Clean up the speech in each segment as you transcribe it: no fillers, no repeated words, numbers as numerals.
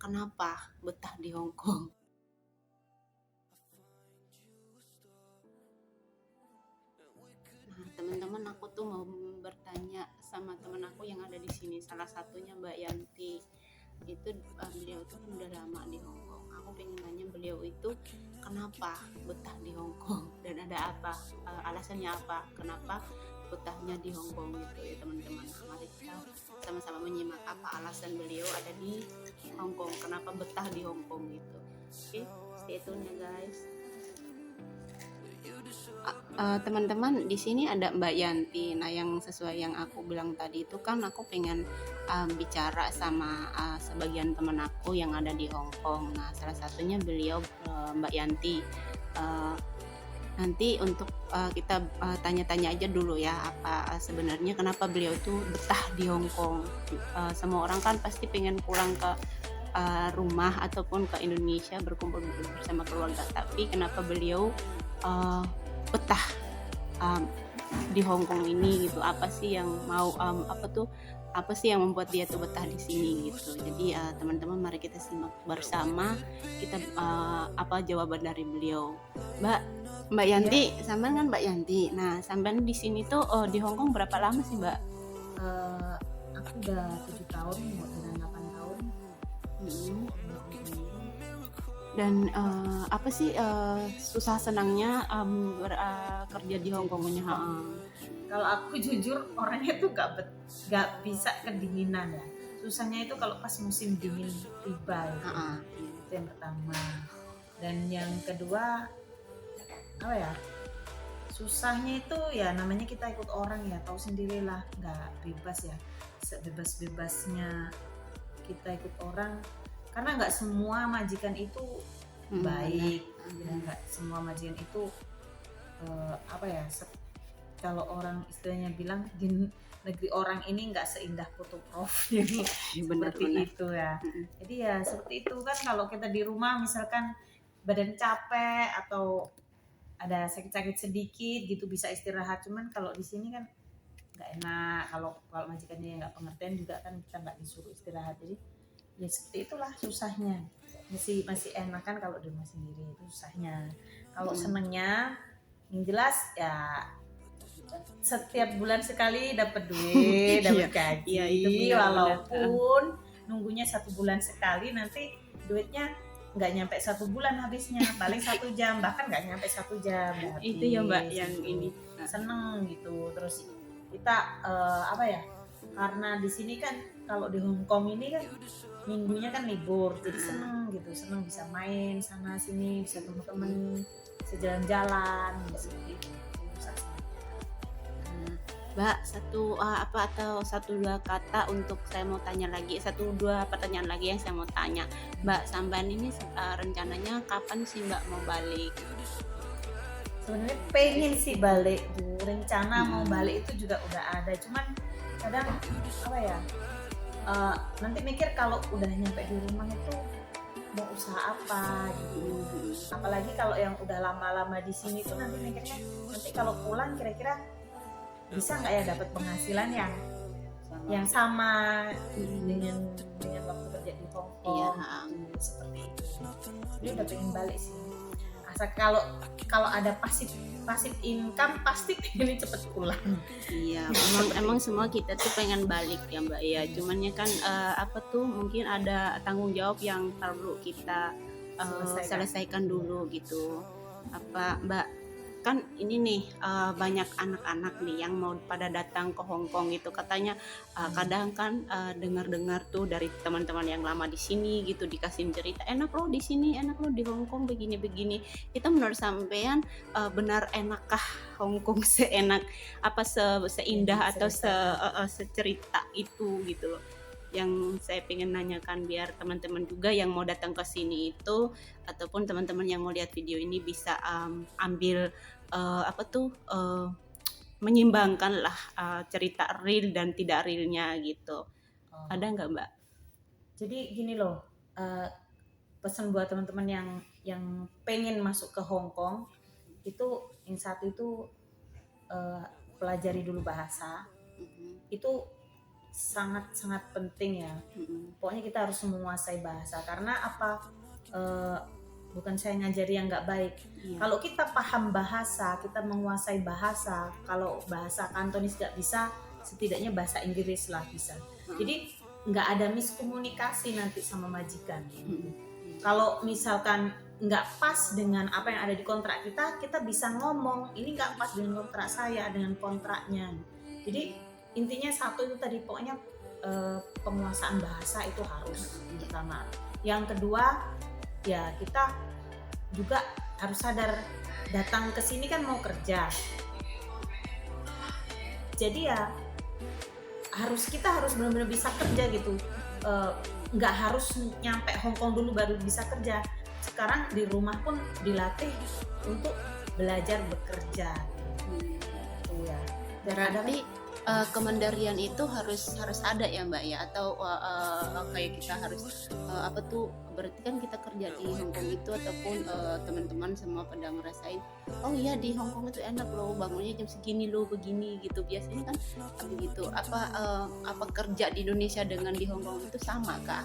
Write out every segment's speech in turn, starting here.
kenapa betah di Hong Kong. Nah, teman-teman, aku tuh mau bertanya sama teman aku yang ada di sini. Salah satunya Mbak Yanti. Itu beliau tuh kan udah lama di Hong Kong. Aku pengen nanya beliau itu kenapa betah di Hong Kong dan ada apa, alasannya apa, kenapa betahnya di Hong Kong gitu ya teman-teman. Nah, mari kita sama-sama menyimak apa alasan beliau ada di Hong Kong, kenapa betah di Hong Kong gitu. Oke, stay tune ya guys. Teman-teman, di sini ada Mbak Yanti. Nah, yang sesuai yang aku bilang tadi itu kan aku pengen bicara sama sebagian teman aku yang ada di Hong Kong. Nah, salah satunya beliau Mbak Yanti. Nanti untuk kita tanya-tanya aja dulu ya, apa sebenarnya kenapa beliau itu betah di Hong Kong. Semua orang kan pasti pengen pulang ke rumah ataupun ke Indonesia berkumpul bersama keluarga, tapi kenapa beliau betah di Hong Kong ini gitu, apa sih yang mau apa sih yang membuat dia tuh betah di sini gitu. Jadi teman-teman, mari kita simak bersama kita apa jawaban dari beliau. Mbak Yanti, sampean kan Mbak Yanti. Nah, sampean di sini tuh di Hong Kong berapa lama sih, Mbak? Aku udah 7 tahun, mau jalan 8 tahun. Dan apa sih susah senangnya kerja di Hong Kong ini? Kalau aku jujur orangnya tuh gak bisa kedinginan ya. Susahnya itu kalau pas musim dingin tiba gitu. Itu yang pertama. Dan yang kedua apa ya? Susahnya itu ya namanya kita ikut orang ya, tahu sendirilah, nggak bebas ya. Sebebas-bebasnya kita ikut orang, karena nggak semua majikan itu baik, ya nggak semua majikan itu apa ya, kalau orang istilahnya bilang di negeri orang ini nggak seindah foto profil seperti itu ya. Jadi ya seperti itu kan, kalau kita di rumah misalkan badan capek atau ada sakit-sakit sedikit gitu bisa istirahat, cuman kalau di sini kan nggak enak, kalau majikannya nggak pengertian juga kan kita nggak disuruh istirahat. Jadi ya seperti itulah susahnya. Masih enak kan kalau di rumah sendiri, itu susahnya. Kalau senengnya yang jelas ya setiap bulan sekali dapat duit, dapat gaji, walaupun nunggunya 1 bulan sekali, nanti duitnya nggak nyampe 1 bulan habisnya, paling 1 jam, bahkan nggak nyampe 1 jam habis. Itu ya Mbak yang gitu. ini Seneng gitu. Terus kita apa ya, karena di sini kan kalau di Hong Kong ini kan minggunya kan libur, jadi seneng gitu, seneng bisa main sana sini, bisa ketemu temen, bisa jalan-jalan gitu. Mbak, satu dua kata untuk saya mau tanya lagi, 1-2 pertanyaan lagi yang saya mau tanya. Mbak, sampean ini rencananya kapan sih Mbak mau balik? Sebenarnya pengen sih balik, rencana mau balik itu juga udah ada, cuman kadang apa ya, nanti mikir kalau udah nyampe di rumah itu mau usaha apa gitu. Apalagi kalau yang udah lama-lama di sini tuh nanti mikirnya, nanti kalau pulang kira-kira bisa nggak ya dapat penghasilan yang sama dengan waktu kerja di Hong Kong. Seperti itu. Jadi udah pengen balik sih. Asal kalau ada pasif income pasti pengen cepet pulang. Iya, emang semua kita tuh pengen balik ya Mbak ya. Cuman ya kan apa tuh mungkin ada tanggung jawab yang perlu kita selesaikan dulu gitu. Apa Mbak, kan ini nih banyak anak-anak nih yang mau pada datang ke Hong Kong gitu, katanya kadang kan dengar-dengar tuh dari teman-teman yang lama di sini gitu, dikasih cerita enak loh di sini, enak loh di Hong Kong begini-begini. Itu menurut sampean benar enakkah Hong Kong seenak apa seindah atau secerita itu gitu loh, yang saya pengen nanyakan biar teman-teman juga yang mau datang ke sini itu ataupun teman-teman yang mau lihat video ini bisa ambil menyimbangkan lah cerita real dan tidak realnya gitu. Ada nggak Mbak? Jadi gini loh, pesan buat teman-teman yang pengen masuk ke Hong Kong itu, yang satu itu pelajari dulu bahasa. Itu sangat-sangat penting ya. Pokoknya kita harus menguasai bahasa, karena apa? Bukan saya ngajari yang nggak baik. Kalau kita paham bahasa, kita menguasai bahasa. Kalau bahasa Kantonis nggak bisa, setidaknya bahasa Inggris lah bisa. Jadi nggak ada miskomunikasi nanti sama majikan. Kalau misalkan nggak pas dengan apa yang ada di kontrak kita, kita bisa ngomong ini nggak pas dengan kontrak saya, dengan kontraknya. Jadi intinya satu itu tadi, pokoknya penguasaan bahasa itu harus pertama. Yang kedua ya, kita juga harus sadar datang ke sini kan mau kerja. Jadi ya kita harus benar-benar bisa kerja gitu. Nggak harus nyampe Hong Kong dulu baru bisa kerja. Sekarang di rumah pun dilatih untuk belajar bekerja. Ya. Berarti kemandirian itu harus ada ya Mbak ya, atau kayak kita harus berarti kan kita kerja di Hong Kong itu, ataupun teman-teman semua pada ngerasain oh iya di Hong Kong itu enak loh, bangunnya jam segini loh, begini gitu, biasanya kan begitu. Apa kerja di Indonesia dengan di Hong Kong itu sama kah?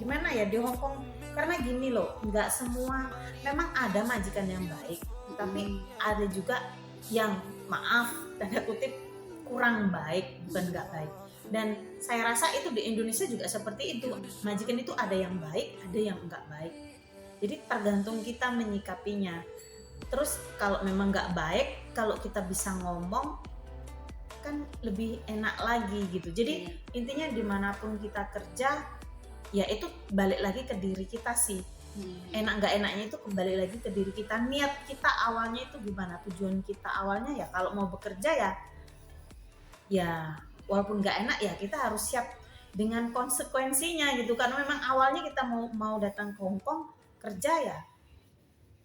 Gimana ya di Hong Kong, karena gini loh, nggak semua, memang ada majikan yang baik, tapi ada juga yang maaf tanda kutip kurang baik, bukan nggak baik. Dan saya rasa itu di Indonesia juga seperti itu, majikan itu ada yang baik, ada yang nggak baik. Jadi tergantung kita menyikapinya. Terus kalau memang nggak baik, kalau kita bisa ngomong kan lebih enak lagi gitu. Jadi intinya dimanapun kita kerja, ya itu balik lagi ke diri kita sih. Enak nggak enaknya itu kembali lagi ke diri kita. Niat kita awalnya itu gimana, tujuan kita awalnya ya kalau mau bekerja ya walaupun nggak enak ya kita harus siap dengan konsekuensinya gitu. Karena memang awalnya kita mau datang ke Hong Kong kerja ya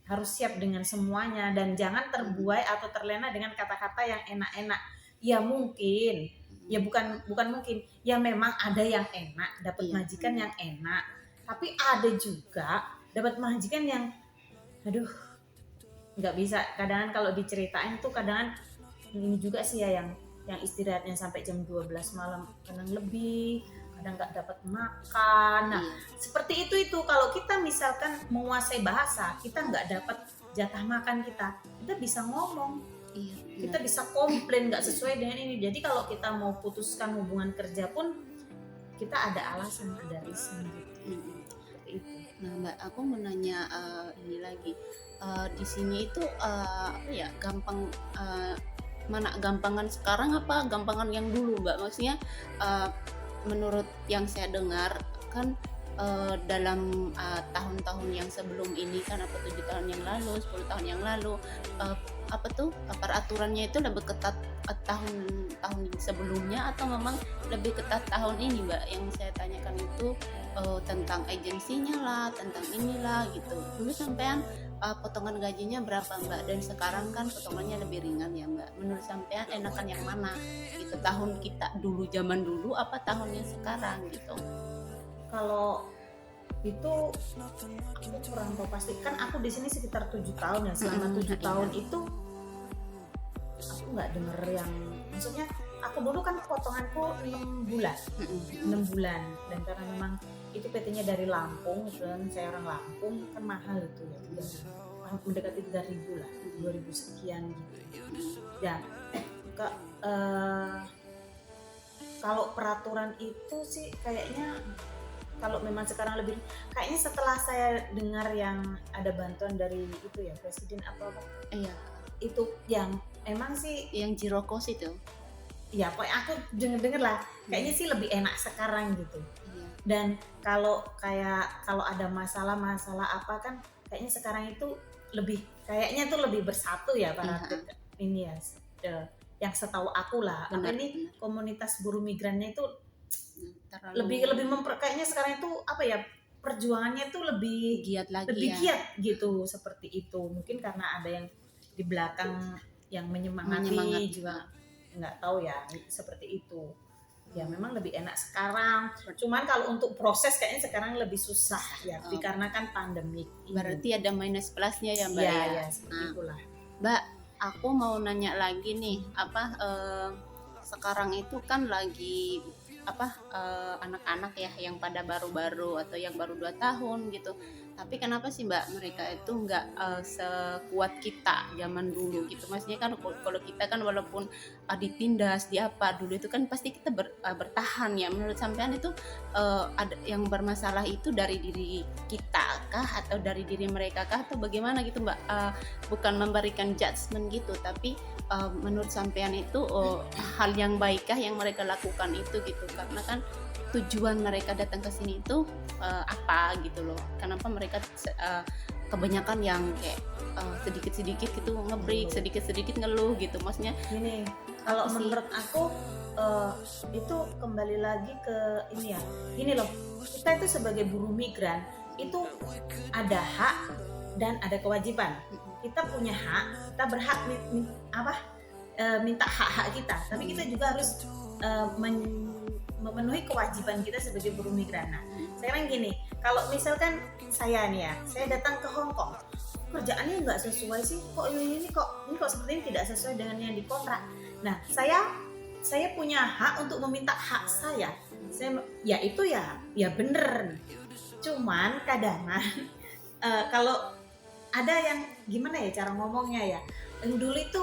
harus siap dengan semuanya, dan jangan terbuai atau terlena dengan kata-kata yang enak-enak. Ya mungkin, ya bukan mungkin, ya memang ada yang enak, dapat majikan yang enak, tapi ada juga dapat majikan yang aduh nggak bisa. Kadang kalau diceritain tuh kadang ini juga sih ya, yang istirahatnya sampai jam 12 malam, kadang lebih, kadang nggak dapat makan. Nah seperti itu kalau kita misalkan menguasai bahasa, kita nggak dapat jatah makan kita bisa ngomong, kita bisa komplain nggak sesuai dengan ini. Jadi kalau kita mau putuskan hubungan kerja pun kita ada alasan, ada reason gitu. Itu. Nah Mbak, aku mau nanya ini lagi, di sini itu gampang, mana gampangan sekarang apa gampangan yang dulu Mbak? Maksudnya menurut yang saya dengar kan dalam tahun-tahun yang sebelum ini kan, 7 tahun yang lalu, 10 tahun yang lalu, peraturannya itu lebih ketat tahun sebelumnya, atau memang lebih ketat tahun ini Mbak? Yang saya tanyakan itu tentang agensinya lah, tentang inilah gitu. Dulu sampean potongan gajinya berapa Mbak, dan sekarang kan potongannya lebih ringan ya Mbak. Menurut sampean enakan yang mana gitu, tahun kita dulu, zaman dulu, apa tahun yang sekarang gitu? Kalau itu aku kurang tahu pasti, kan aku di sini sekitar 7 tahun ya. Selama 7 tahun itu aku nggak denger yang, maksudnya aku dulu kan potonganku 6 bulan. 6 bulan, dan karena memang itu PT-nya dari Lampung, dan saya orang Lampung, kan mahal itu ya, mendekati 3.000 lah, 2.000 sekian gitu. Ya, kalau peraturan itu sih kayaknya, kalau memang sekarang lebih, kayaknya setelah saya dengar yang ada bantuan dari itu ya, presiden apa iya, itu yang emang sih yang Jirokos itu ya, pokoknya aku denger lah kayaknya sih lebih enak sekarang gitu. Dan kalau ada masalah apa kan, kayaknya sekarang itu kayaknya tuh lebih bersatu ya para ini ya, yang setahu aku lah. Benar. Komunitas buruh migrannya itu lebih kayaknya sekarang itu perjuangannya itu lebih giat lagi, giat gitu, seperti itu. Mungkin karena ada yang di belakang yang menyemangati juga, nggak tahu ya, seperti itu. Ya memang lebih enak sekarang. Cuman kalau untuk proses kayaknya sekarang lebih susah ya, dikarenakan pandemi. Berarti ada minus plusnya ya Mbak ya seperti itulah. Mbak, aku mau nanya lagi nih, sekarang itu kan lagi anak-anak ya yang pada baru-baru atau yang baru 2 tahun gitu. Tapi kenapa sih Mbak mereka itu nggak sekuat kita zaman dulu gitu? Maksudnya kan kalau kita kan walaupun ditindas, di apa dulu itu kan pasti kita bertahan ya. Menurut sampean itu ada yang bermasalah itu dari diri kita kah atau dari diri mereka kah atau bagaimana gitu Mbak? Bukan memberikan judgement gitu, tapi menurut sampean itu hal yang baikkah yang mereka lakukan itu gitu, karena kan tujuan mereka datang ke sini itu apa gitu loh, kenapa mereka kebanyakan yang kayak sedikit-sedikit gitu ngebreak, sedikit-sedikit ngeluh gitu, maksudnya gini, kalau menurut aku itu kembali lagi ke ini ya, gini loh, kita itu sebagai buruh migran itu ada hak dan ada kewajiban. Kita punya hak, kita berhak minta hak-hak kita, tapi kita juga harus memenuhi kewajiban kita sebagai buruh migran. Nah, sekarang gini, kalau misalkan saya nih ya, saya datang ke Hong Kong, kerjaannya nggak sesuai sih, kok ini kok seperti ini tidak sesuai dengan yang dikontrak. Nah, saya punya hak untuk meminta hak saya. Ya itu ya bener. Cuman kadang kalau ada yang gimana ya cara ngomongnya ya, yang dulu itu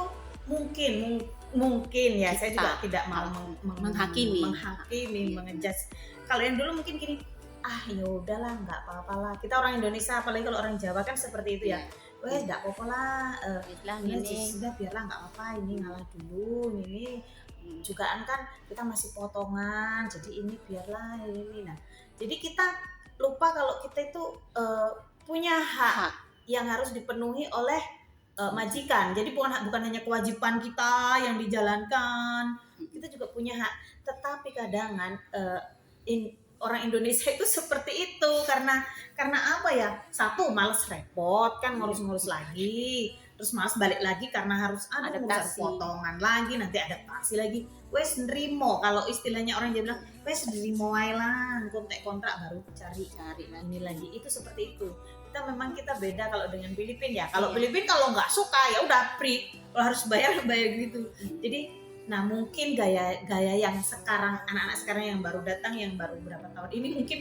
mungkin ya, saya juga tidak mau menghakimi, mengejudge. Kalau yang dulu mungkin gini, ya udahlah nggak apa-apa lah. Kita orang Indonesia, apalagi kalau orang Jawa kan seperti itu ya. Weh nggak apa-apa lah, sudah biarlah nggak apa-apa, ini ngalah dulu, ini jugaan kan kita masih potongan, jadi ini biarlah ini. Nah, jadi kita lupa kalau kita itu punya hak yang harus dipenuhi oleh majikan. Jadi bukan hanya kewajiban kita yang dijalankan, kita juga punya hak. Tetapi kadang orang Indonesia itu seperti itu karena apa ya? Satu, males repot kan, ngurus-ngurus lagi, terus males balik lagi karena harus adaptasi, potongan lagi, nanti adaptasi lagi. Wes nerimo, kalau istilahnya orang dia bilang wes nerimo ae lah, kontrak baru cari ini lagi. Itu seperti itu. Kita beda kalau dengan Filipina ya. Kalau Filipina kalau nggak suka ya udah free, kalau harus bayar gitu. Jadi nah mungkin gaya yang sekarang anak-anak sekarang yang baru datang, yang baru berapa tahun ini, mungkin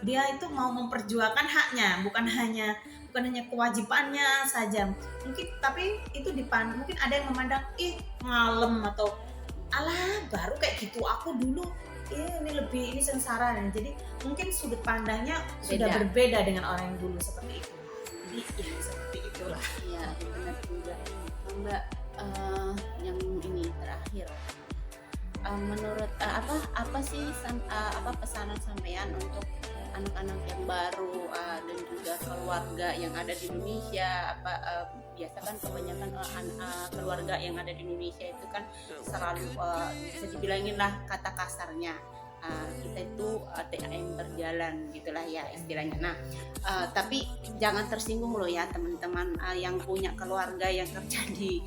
dia itu mau memperjuangkan haknya, bukan hanya kewajibannya saja. Mungkin tapi itu mungkin ada yang memandang ngalem atau alah baru kayak gitu aku dulu ini sengsara. Jadi mungkin sudut pandangnya sudah berbeda dengan orang yang dulu seperti itu. Jadi ya seperti itulah. Iya benar juga Mbak. Yang ini terakhir, menurut apa sih pesanan sampean untuk anak-anak yang baru dan juga keluarga yang ada di Indonesia? Biasa kan kebanyakan keluarga yang ada di Indonesia itu kan selalu bisa dibilangin lah kata kasarnya, kita itu ATM berjalan gitulah ya istilahnya. Nah, tapi jangan tersinggung loh ya teman-teman yang punya keluarga yang kerja di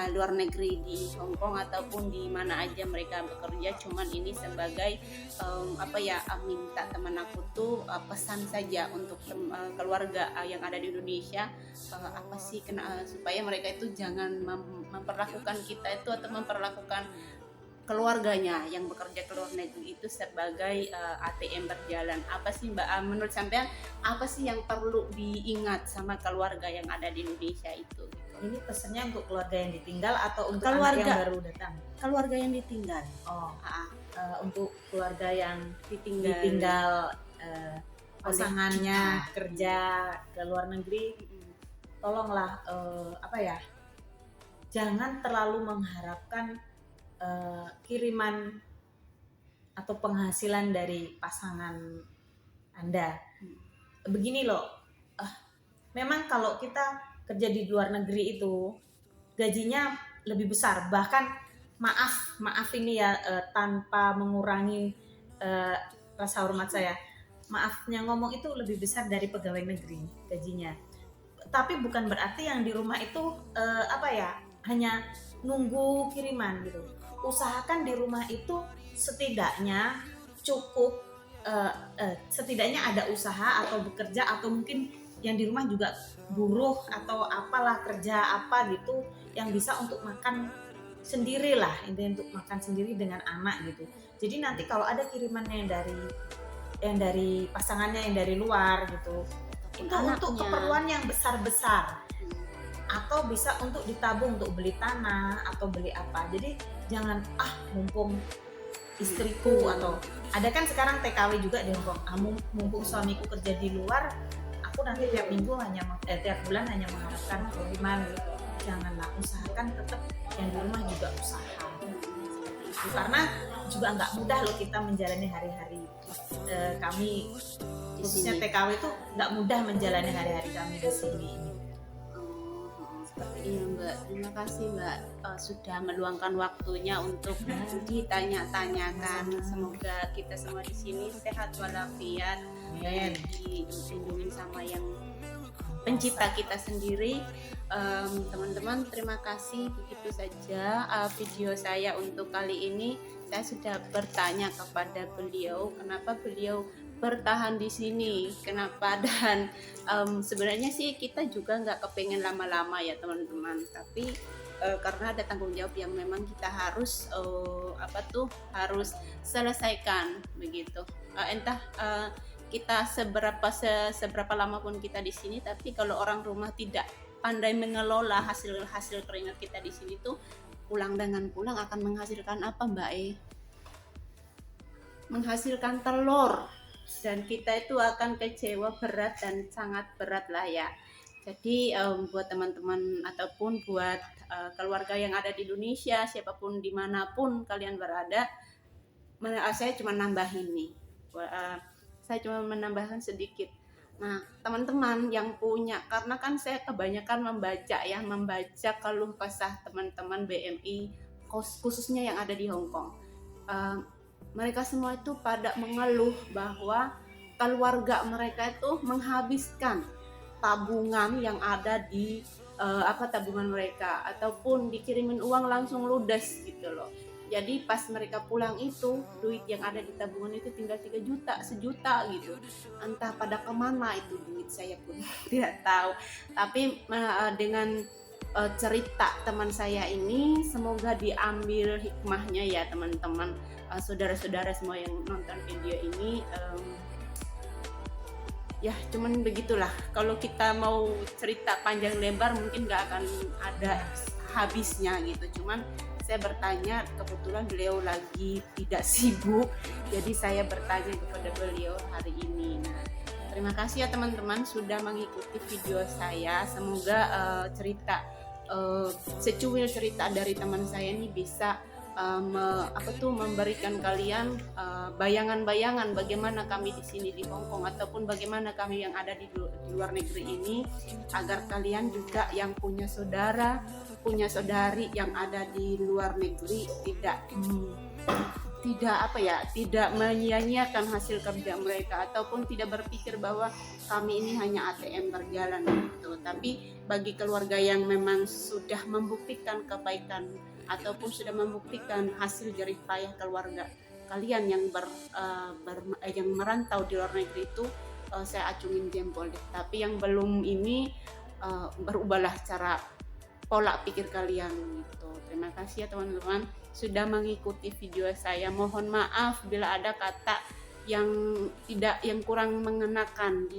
luar negeri, di Hong Kong ataupun di mana aja mereka bekerja. Cuman ini sebagai minta teman aku tuh pesan saja untuk keluarga yang ada di Indonesia, supaya mereka itu jangan memperlakukan kita itu atau memperlakukan keluarganya yang bekerja ke luar negeri itu sebagai ATM berjalan. Apa sih Mbak, menurut sampean apa sih yang perlu diingat sama keluarga yang ada di Indonesia itu? Ini pesannya untuk keluarga yang ditinggal atau untuk keluarga anak yang baru datang? Keluarga yang ditinggal. Untuk keluarga yang ditinggal pasangannya kerja ke luar negeri, tolonglah jangan terlalu mengharapkan kiriman atau penghasilan dari pasangan Anda. Begini loh, memang kalau kita kerja di luar negeri itu gajinya lebih besar, bahkan maaf ini ya, tanpa mengurangi rasa hormat saya, maafnya ngomong itu lebih besar dari pegawai negeri gajinya. Tapi bukan berarti yang di rumah itu hanya nunggu kiriman gitu. Usahakan di rumah itu setidaknya cukup, setidaknya ada usaha atau bekerja, atau mungkin yang di rumah juga buruh atau apalah kerja apa gitu yang bisa untuk makan sendirilah, intinya untuk makan sendiri dengan anak gitu. Jadi nanti kalau ada kirimannya yang dari pasangannya yang dari luar gitu, itu untuk keperluan yang besar-besar, atau bisa untuk ditabung untuk beli tanah atau beli apa. Jadi jangan mumpung istriku, atau ada kan sekarang TKW juga di Hongkong, mumpung suamiku kerja di luar, aku nanti tiap minggu tiap bulan hanya mengharapkan kiriman gitu. Janganlah, usahakan tetap yang di rumah juga usaha itu, karena juga nggak mudah loh kita menjalani hari-hari kami khususnya TKW itu nggak mudah menjalani hari-hari kami di sini. Iya Mbak, terima kasih Mbak sudah meluangkan waktunya untuk ditanya-tanyakan. Semoga kita semua di sini sehat walafiat, dilindungi sama yang pencipta kita sendiri. Teman-teman, terima kasih. Begitu saja video saya untuk kali ini. Saya sudah bertanya kepada beliau kenapa beliau bertahan di sini, kenapa, dan sebenarnya sih kita juga nggak kepengen lama-lama ya teman-teman, tapi karena ada tanggung jawab yang memang kita harus harus selesaikan begitu. Entah kita seberapa lama pun kita di sini, tapi kalau orang rumah tidak pandai mengelola hasil keringat kita di sini tuh pulang akan menghasilkan apa Mbak menghasilkan telur, dan kita itu akan kecewa berat dan sangat berat lah ya. Jadi buat teman-teman ataupun buat keluarga yang ada di Indonesia, siapapun dimanapun kalian berada, saya cuma nambahin nih, saya cuma menambahkan sedikit. Nah teman-teman yang punya, karena kan saya kebanyakan membaca keluh kesah teman-teman BMI khususnya yang ada di Hongkong. Mereka semua itu pada mengeluh bahwa keluarga mereka itu menghabiskan tabungan yang ada di tabungan mereka, ataupun dikirimin uang langsung ludes gitu loh. Jadi pas mereka pulang itu duit yang ada di tabungan itu tinggal 3 juta, 1 juta gitu. Entah pada kemana itu duit, saya pun tidak tahu. Tapi dengan cerita teman saya ini, semoga diambil hikmahnya ya teman-teman, saudara-saudara semua yang nonton video ini. Ya cuman begitulah, kalau kita mau cerita panjang lebar mungkin gak akan ada habisnya gitu. Cuman saya bertanya, kebetulan beliau lagi tidak sibuk, jadi saya bertanya kepada beliau hari ini. Nah, terima kasih ya teman-teman sudah mengikuti video saya. Semoga secuil cerita dari teman saya ini bisa memberikan kalian bayangan-bayangan bagaimana kami di sini di Hongkong, ataupun bagaimana kami yang ada di luar negeri ini, agar kalian juga yang punya saudara, punya saudari yang ada di luar negeri tidak menyia-nyiakan hasil kerja mereka, ataupun tidak berpikir bahwa kami ini hanya ATM berjalan gitu. Tapi bagi keluarga yang memang sudah membuktikan kebaikan ataupun sudah membuktikan hasil jerih payah keluarga kalian yang yang merantau di luar negeri itu, saya acungin jempol deh. Tapi yang belum ini, berubahlah cara pola pikir kalian gitu. Terima kasih ya teman-teman sudah mengikuti video saya. Mohon maaf bila ada kata yang kurang mengenakan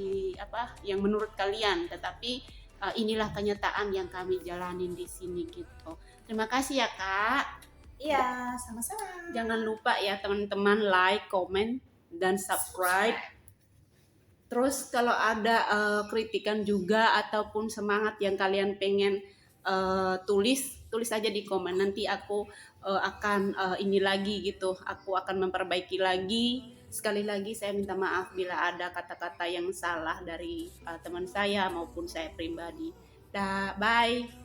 yang menurut kalian, tetapi inilah kenyataan yang kami jalanin di sini gitu. Terima kasih ya Kak. Iya, sama-sama. Jangan lupa ya teman-teman like, comment, dan subscribe. Terus kalau ada kritikan juga ataupun semangat yang kalian pengen tulis aja di komen. Nanti aku akan ini lagi gitu. Aku akan memperbaiki lagi. Sekali lagi saya minta maaf bila ada kata-kata yang salah dari teman saya maupun saya pribadi. Bye.